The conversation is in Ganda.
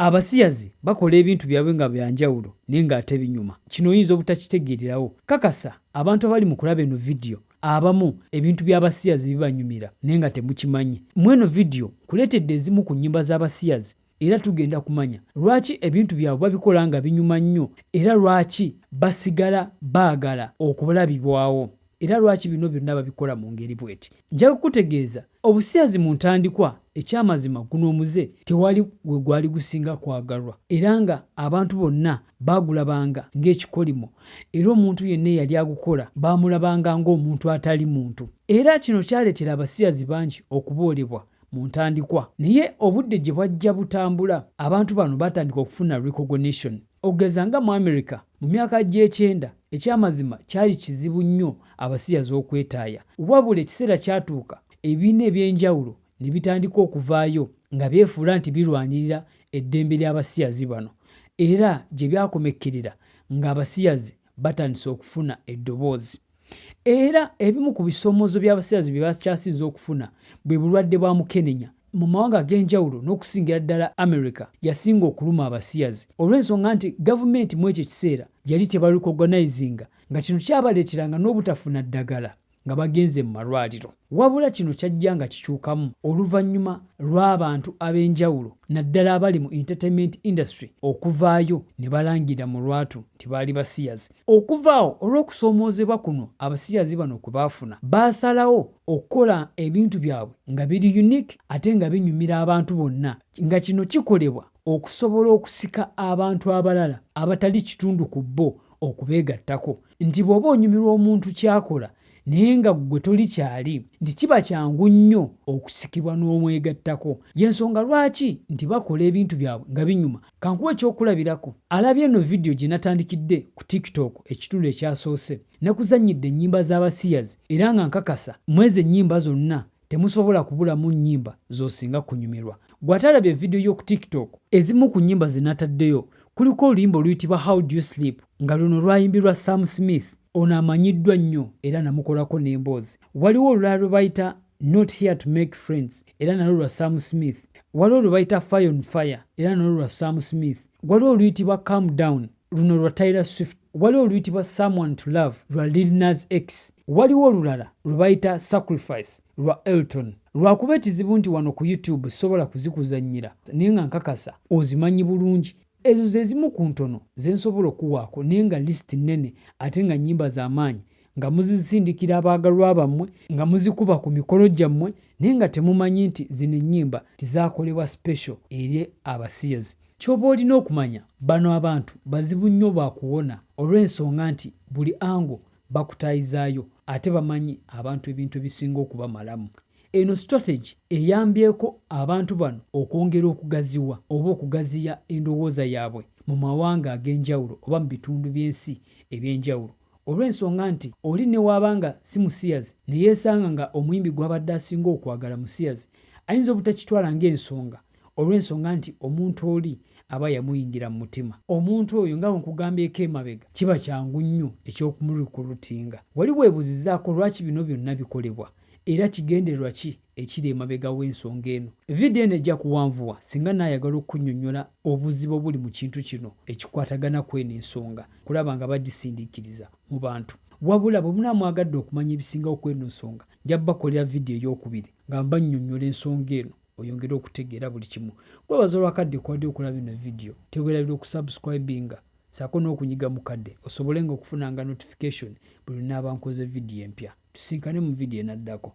abasiyazi bakola ebintu byabwe nga byanjawulo naye ng'ate binyuma. Kino oyinza obutakitegeererawo. Kakasa abantu abali mu kulaba eno vidiyo abamu ebintu by'abasiyazi bibanyumira naye nga temukimanyi. Mu eno vidiyo kuleetedde ezimu ku nnyimba z'abasiyazi era tugenda kumanya lwaki ebintu byabwe babikola nga binyuma nnyo era lwaki basigala baagala okulabibwawo era lwaki bino byonna babikola mu ngeri bweti. Nja kukutegeeza obusiyazi mu ntandikwa ekyamazima guno omuze tewali we gwali gusinga kwagalwa era nga abantu bonna baagulabanga ng'ekikolimo era omuntu yenna eyali agukola baamulabanga ng'omuntu atali muntu. Era kino kyaleetera abasiyazi bangi okuboolebwa mu ntandikwa naye obudde gye bwajja butambula abantu bano batandika okufuna recognition. Okugeza nga mu America mu myaka gy'ekyenda ekyamazima kyali kizibu nnyo abasiyazi okwetaaya, wabula ekiseera kyatuuka ebibiina eby'enjawulo ne bitandika okuvaayo nga byefuula nti birwanirira eddembe ly'abasiyazi bano era gye byakomekkerera ng'abasiyazi batandise okufuna eddoboozi. Era ebimu ku bisoomoozo by'abasiyazi bye bakyasinze okufuna bwe bulwadde bwa mukenenya. Mu mawanga ag'enjawulo n'okusingira ddala America yasinga okuluma abasiyazi olw'ensonga nti gavumenti mu ekyo ekiseera yali tebarecognizinga nga kino kyabaleeteranga n'obutafuna ddagala nga bagenze mu malwaliro. Wabula kino kyajja nga kikyukamu oluvannyuma lw'abantu ab'enjawulo naddala abali mu entertainment industry okuvaayo ne balangira mu lwatu nti baali basiyazi. Okuvaawo olw'okusoomoozebwa kuno abasiyazi bano kwe baafuna baasalawo okukola ebintu byabwe nga biri unique ate nga binyumira abantu bonna, nga kino kikolebwa okusobola okusika abantu abalala abatali kitundu ku bo okubeegattako nti bw'oba onyumirwa omuntu kyakola naye nga ggwe toli kyali nti kiba kyangu nnyo okusikibwa n'omwegattako. Y'ensonga lwaki nti bakola ebintu byabwe nga binyuma. Kankuwa ekyokulabirako. Alabye eno vidiyo gye natandikidde ku TikTok ekitundu ekyasoose nakuzannyidde ennyimba z'abasiyazi era nga nkakasa mu ezo ennyimba zonna temusobola kubulamu nnyimba z'osinga kunyumirwa. Bw'atalabye vidiyo y'oku TikTok ezimu ku nnyimba ze nataddeyo kuliko oluyimba oluyitibwa How Do You Sleep nga luno lwayimbirwa Sam Smith. Ono amanyiddwa nnyo era namukolako n'emboozi. Waliwo olulala lwe bayita Not Here to Make Friends era nalwo lwa Sam Smith. Waliwo lwe bayita Fire on Fire era nalwo lwa Sam Smith. Waliwo oluyitibwa Calm Down luno lwa Taylor Swift. Waliwo oluyitibwa Someone to Love lwa Lil Nas X. Waliwo olulala lwe bayita Sacrifice lwa Elton. Lwakuba ekizibu nti wano ku YouTube sobola kuzikuzannyira naye nga nkakasa ozimanyi bulungi. Ezo ze zimu ku ntono ze nsobola okuwaako naye nga lisiti nnene ate nga nnyimba z'amaanyi nga muzisindikira abaagalwa bammwe nga muzikuba ku mikolo gyammwe naye nga temumanyi nti zino ennyimba tizaakolebwa special eri abasiyazi. Ky'oba olina okumanya bano abantu bazibu nnyo bakuwona olw'ensonga nti buli ango bakutayizaayo ate bamanyi abantu ebintu ebisinga okubamalamu. Eno strategy eyambyeko abantu bano okwongera okugaziwa oba okugaziya endowooza yaabwe mu mawanga ag'enjawulo oba mu bitundu by'ensi eby'enjawulo. Olw'ensonga nti oli ne waabanga si musiyazi ne yeesanga nga omuyimbi gw'abadde asinga okwagala musiyazi ayinza obutakitwala ng'ensonga olw'ensonga nti omuntu oli aba yamuyingira mu mutima. Omuntu oyo nga bwekugambyeko emabega kiba kyangu nnyo eky'okumurikulutinga. Wali weebuuzizaako lwaki bino byonna bikolebwa era kigendererwa ki ekiri emabega w'ensonga eno. Vidiyo eno ejja kuwanvuwa singa naayagala okunnyonnyola obuzibu obuli mu kintu kino ekikwatagana ku eno ensonga kulaba nga bagisindiikiriza mu bantu. Wabula bwe munaamwagadde okumanya ebisingawo ku eno ensonga nja bakolera vidiyo ey'okubiri nga mbannyonnyola ensonga eno oyongere okutegeera buli kimu. Kwebaza olwakadde kwadde okulaba eno vidiyo teweerabira okusubscribinga ssaako n'okunyiga mukadde osobolenga okufunanga notification buli naaba nkoze vidiyo empya. Tusinkane mu vidiyo enaddako.